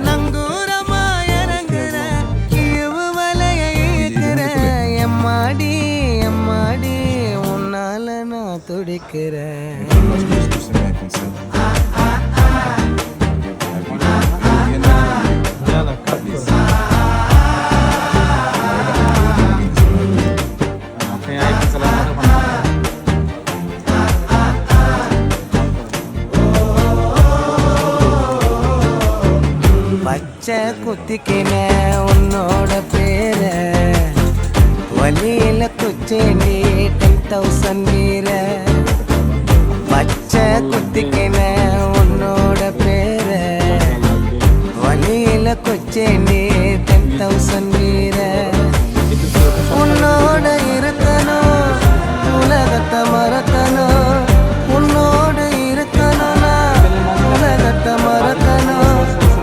நங்கூரமா இறங்குற இவு வலைய இழுக்கிற எம்மாடி எம்மாடி உன்னால நான் துடிக்கிறேன். பச்சை குத்திக்கின உன்னோட பேர வலியில குச்சேண்டி 10,000 வீர. பச்சை குத்திக்கின உன்னோட பேர வலியில குச்சேண்டி 10,000 வீர.